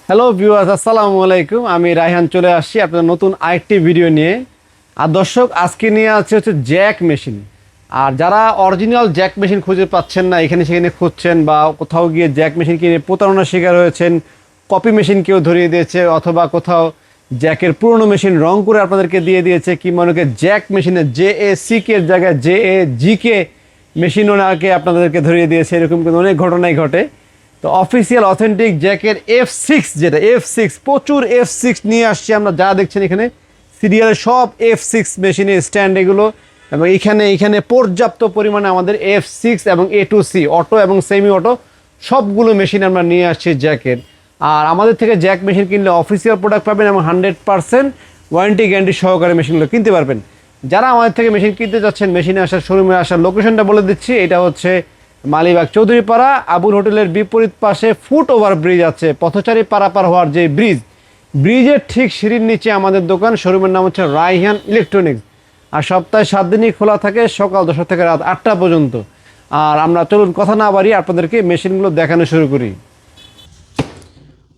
Hello viewers, আসসালামু আলাইকুম। আমি রায়হান চলে আসছি আপনাদের নতুন আরেকটি ভিডিও নিয়ে। আর দর্শক, আজকে নিয়ে হচ্ছে জ্যাক মেশিন। আর যারা অরিজিনাল জ্যাক মেশিন খুঁজে পাচ্ছেন না, এখানে সেখানে খুঁজছেন বা কোথাও গিয়ে জ্যাক মেশিন কিনে প্রতারণার শিকার হয়েছেন, কপি মেশিন কেউ ধরিয়ে দিয়েছে, অথবা কোথাও জ্যাকের পুরনো মেশিন রং করে আপনাদেরকে দিয়ে দিয়েছে, কিংবা অনেকে জ্যাক মেশিনের JACK এর জায়গায় JAGK মেশিন ওনাকে আপনাদেরকে ধরিয়ে দিয়েছে, এরকম কিন্তু অনেক ঘটনাই ঘটে। তো অফিসিয়াল অথেন্টিক জ্যাকের F6, যেটা F6, প্রচুর F6 নিয়ে আসছি আমরা। যা দেখছেন এখানে সিরিয়ালের সব F6 মেশিনের স্ট্যান্ড এগুলো, এবং এখানে পর্যাপ্ত পরিমাণে আমাদের F6 এবং A2C অটো এবং সেমি অটো সবগুলো মেশিন আমরা নিয়ে আসছি জ্যাকের। আর আমাদের থেকে জ্যাক মেশিন কিনলে অফিসিয়াল প্রোডাক্ট পাবেন এবং 100% ওয়ারেন্টি গ্যারান্টি সহকারে মেশিনগুলো কিনতে পারবেন। যারা আমাদের থেকে মেশিন কিনতে যাচ্ছেন, মেশিনে আসার শোরুমে আসার লোকেশনটা বলে দিচ্ছি। এটা হচ্ছে মালিবাগ চৌধুরীপাড়া, আবুল হোটেলের বিপরীত পাশে ফুট ওভার ব্রিজ আছে, পথচারী পারাপার হওয়ার যে ব্রিজের ঠিক সিঁড়ির নিচে আমাদের দোকান। শোরুমের নাম হচ্ছে রায়হান ইলেকট্রনিক্স। আর সপ্তাহে 7 দিনই খোলা থাকে, সকাল 10টা থেকে রাত 8টা পর্যন্ত। আর আমরা চলুন কথা না বাড়িয়ে আপনাদেরকে মেশিনগুলো দেখানো শুরু করি।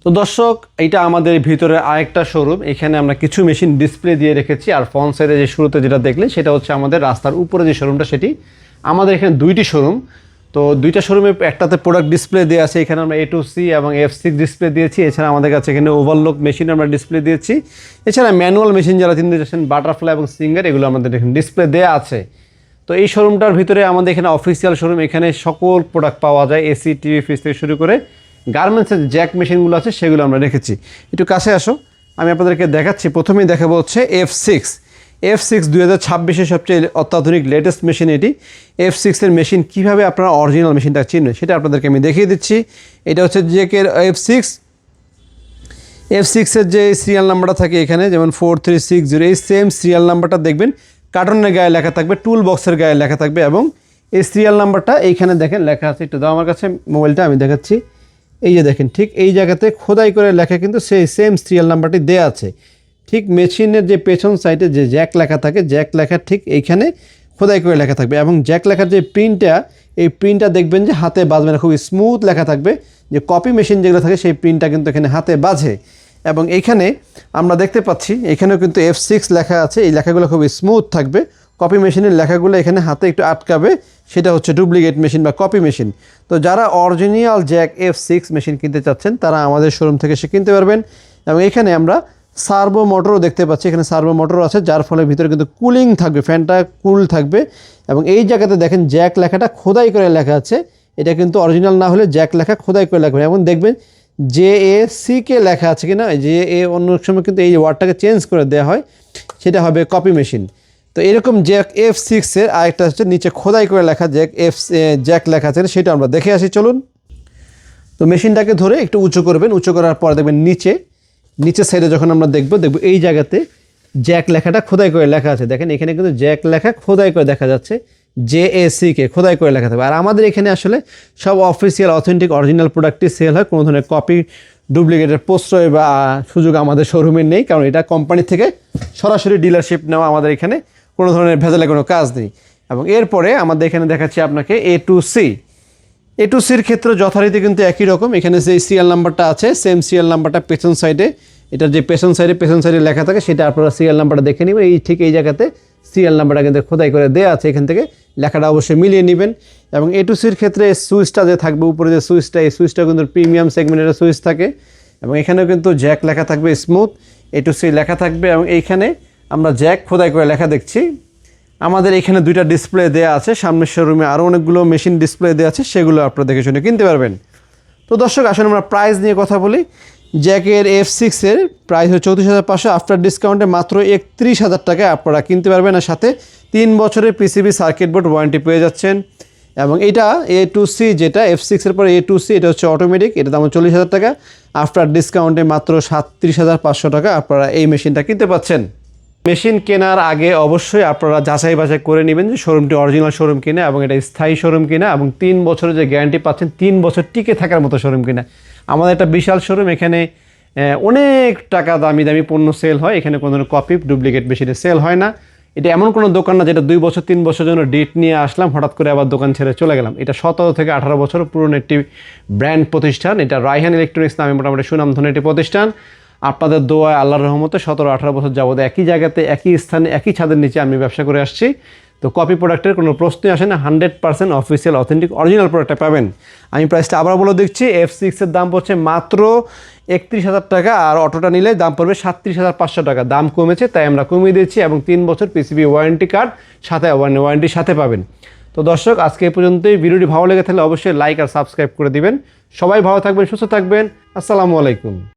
তো দর্শক, এইটা আমাদের ভিতরে আরেকটা শোরুম। এখানে আমরা কিছু মেশিন ডিসপ্লে দিয়ে রেখেছি। আর ফ্রন্ট সাইডে যে শুরুতে যেটা দেখলেন সেটা হচ্ছে আমাদের রাস্তার উপরে যে শোরুমটা, সেটি আমাদের এখানে দুইটি শোরুম। তো দুইটা শোরুমে একটাতে প্রোডাক্ট ডিসপ্লে দেওয়া আছে, এখানে আমরা A2C এবং F6 ডিসপ্লে দিয়েছি। এছাড়া আমাদের কাছে এখানে ওভারলক মেশিন আমরা ডিসপ্লে দিয়েছি। এছাড়া ম্যানুয়াল মেশিন যারা চিনতে চাচ্ছেন, বাটারফ্লাই এবং সিঙ্গার, এগুলো আমাদের এখানে ডিসপ্লে দেওয়া আছে। তো এই শোরুমটার ভিতরে আমাদের এখানে অফিসিয়াল শোরুম। এখানে সকল প্রোডাক্ট পাওয়া যায়, এসি, টিভি, ফ্রিজ থেকে শুরু করে গার্মেন্টসের জ্যাক মেশিনগুলো আছে, সেগুলো আমরা রেখেছি। একটু কাছে আসো, আমি আপনাদেরকে দেখাচ্ছি। প্রথমেই দেখাবো হচ্ছে F6 2026-এর সবচেয়ে অত্যাধুনিক লেটেস্ট মেশিন এটি। F6 এর মেশিন কীভাবে আপনারা অরিজিনাল মেশিনটা চিনবেন সেটা আপনাদেরকে আমি দেখিয়ে দিচ্ছি। এটা হচ্ছে জ্যাকের F6 এর যে সিরিয়াল নাম্বারটা থাকে এখানে, যেমন 4360, এই সেম সিরিয়াল নাম্বারটা দেখবেন কার্টনের গায়ে লেখা থাকবে, টুল বক্সের গায়ে লেখা থাকবে, এবং এই সিরিয়াল নাম্বারটা এইখানে দেখেন লেখা আছে। একটু দাও আমার কাছে মোবাইলটা, আমি দেখাচ্ছি। এই যে দেখেন, ঠিক এই জায়গাতে খোদাই করে লেখা কিন্তু সেই সেম সিরিয়াল নাম্বারটি দেওয়া আছে। ঠিক মেশিনের যে পেছন সাইডে যে জ্যাক লেখা থাকে, জ্যাক লেখা ঠিক এইখানে খোদাই করে লেখা থাকবে। এবং জ্যাক লেখার যে প্রিন্টটা, এই প্রিন্টটা দেখবেন যে হাতে বাজবে না, খুব স্মুথ লেখা থাকবে। যে কপি মেশিন যেগুলো থাকে সেই প্রিন্টটা কিন্তু এখানে হাতে বাজে। এবং এইখানে আমরা দেখতে পাচ্ছি এখানেও কিন্তু F6 লেখা আছে, এই লেখাগুলো খুব স্মুথ থাকবে। কপি মেশিনের লেখাগুলো এখানে হাতে একটু আটকাবে, সেটা হচ্ছে ডুপ্লিকেট মেশিন বা কপি মেশিন। তো যারা অরিজিনাল জ্যাক F6 মেশিন কিনতে চাচ্ছেন তারা আমাদের শোরুম থেকে সে কিনতে পারবেন। এবং এখানে আমরা সার্ভো মোটরও দেখতে পাচ্ছি, এখানে সার্ভো মোটর আছে, যার ফলে ভিতরে কিন্তু কুলিং থাকবে, ফ্যানটা কুল থাকবে। এবং এই জায়গাতে দেখেন জ্যাক লেখাটা খোদাই করে লেখা আছে। এটা কিন্তু অরিজিনাল না হলে জ্যাক লেখা খোদাই করে লেখা, এবং দেখবেন JACK লেখা আছে কিনা। JA অন্য সময় কিন্তু এই ওয়ার্ডটাকে চেঞ্জ করে দেওয়া হয়, সেটা হবে কপি মেশিন। তো এরকম জ্যাক F6 এর আরেকটা হচ্ছে নিচে খোদাই করে লেখা জ্যাক লেখা আছে, সেটা আমরা দেখে আসি চলুন। তো মেশিনটাকে ধরে একটু উঁচু করবেন, উঁচু করার পর দেখবেন নিচের সাইডে যখন আমরা দেখব এই জায়গাতে জ্যাক লেখাটা খোদাই করে লেখা আছে। দেখেন এখানে কিন্তু জ্যাক লেখা খোদাই করে দেখা যাচ্ছে, JACK খোদাই করে লেখা থাকবে। আর আমাদের এখানে আসলে সব অফিসিয়াল অথেন্টিক অরিজিনাল প্রোডাক্টই সেল হয়, কোনো ধরনের কপি ডুপ্লিকেটের প্রশ্রয় বা সুযোগ আমাদের শোরুমে নেই, কারণ এটা কোম্পানি থেকে সরাসরি ডিলারশিপ নেওয়া। আমাদের এখানে কোনো ধরনের ভেজালে কোনো কাজ নেই। এবং এরপরে আমাদের এখানে দেখাচ্ছি আপনাকে A2Cর ক্ষেত্রে যথারীতি কিন্তু একই রকম। এখানে যে সিরিয়াল নাম্বারটা আছে, সেম সিরিয়াল নাম্বারটা পেছন সাইডে, এটার যে পেছন সাইডে লেখা থাকে, সেটা আপনারা সিরিয়াল নাম্বারটা দেখে নেবেন। ঠিক এই জায়গাতে সিরিয়াল নাম্বারটা কিন্তু খোদাই করে দেওয়া আছে, এখান থেকে লেখাটা অবশ্যই মিলিয়ে নেবেন। এবং A2Cর ক্ষেত্রে সুইচটা যে থাকবে উপরে, যে সুইচটা, এই সুইচটা কিন্তু প্রিমিয়াম সেগমেন্টের সুইচ থাকে। এবং এখানেও কিন্তু জ্যাক লেখা থাকবে, স্মুথ A2C লেখা থাকবে। এবং এইখানে আমরা জ্যাক খোদাই করে লেখা দেখছি। আমাদের এখানে দুইটা ডিসপ্লে দেওয়া আছে, সামনের শোরুমে আরও অনেকগুলো মেশিন ডিসপ্লে দেওয়া আছে, সেগুলো আপনারা দেখে শুনে কিনতে পারবেন। তো দর্শক, আসলে আমরা প্রাইস নিয়ে কথা বলি। জ্যাকের F6 এর প্রাইস হচ্ছে 34,500, আফটার ডিসকাউন্টে মাত্র 31,000 টাকায় আপনারা কিনতে পারবেন। আর সাথে 3 বছরের PCB সার্কিট বোর্ড ওয়ারেন্টি পেয়ে যাচ্ছেন। এবং এটা A2C, যেটা F6 এর পরে A2C, এটা হচ্ছে অটোমেটিক, এটা দাম 40,000 টাকা। আফটার ডিসকাউন্টে মাত্র 37,500 টাকা আপনারা এই মেশিনটা কিনতে পাচ্ছেন। মেশিন কেনার আগে অবশ্যই আপনারা যাচাই বাছাই করে নেবেন যে শোরুমটি অরিজিনাল শোরুম কিনা, এবং এটা স্থায়ী শোরুম কিনা, এবং 3 বছরের যে গ্যারান্টি পাচ্ছেন 3 বছর টিকে থাকার মতো শোরুম কিনা। আমাদের একটা বিশাল শোরুম, এখানে অনেক টাকা দামি পণ্য সেল হয়, এখানে কোনো ধরনের কপি ডুপ্লিকেট মেশিনে সেল হয় না। এটা এমন কোনো দোকান না যেটা 2 বছর 3 বছর জন্য ডেট নিয়ে আসলাম, হঠাৎ করে আবার দোকান ছেড়ে চলে গেলাম। এটা 17 থেকে 18 বছর পুরনো একটি ব্র্যান্ড প্রতিষ্ঠান। এটা রায়হান ইলেকট্রনিক্স নামে মোটামুটি সুনামধন্য একটি প্রতিষ্ঠান। আপনাদের দোয়ায়, আল্লাহর রহমতে 17-18 বছর যাবত একই জায়গাতে, একই স্থানে, একই ছাদের নিচে আমি ব্যবসা করে আসছি। তো কপি প্রোডাক্টের কোনো প্রশ্নই আসে না, 100% অফিসিয়াল অথেন্টিক অরিজিনাল প্রোডাক্টটা পাবেন। আমি প্রাইসটা আবার বলে দিচ্ছি, F6 এর দাম পড়ছে মাত্র 31,000 টাকা, আর অটোটা নিলে দাম পড়বে 37,500 টাকা। দাম কমেছে তাই আমরা কমিয়ে দিচ্ছি, এবং 3 বছর পিসিবি ওয়ারেন্টি কার্ড সাথে, ওয়ারেন্টির সাথে পাবেন। তো দর্শক, আজকে এই পর্যন্তই। ভিডিওটি ভালো লেগে থাকলে অবশ্যই লাইক আর সাবস্ক্রাইব করে দিবেন। সবাই ভালো থাকবেন, সুস্থ থাকবেন। আসসালামু আলাইকুম।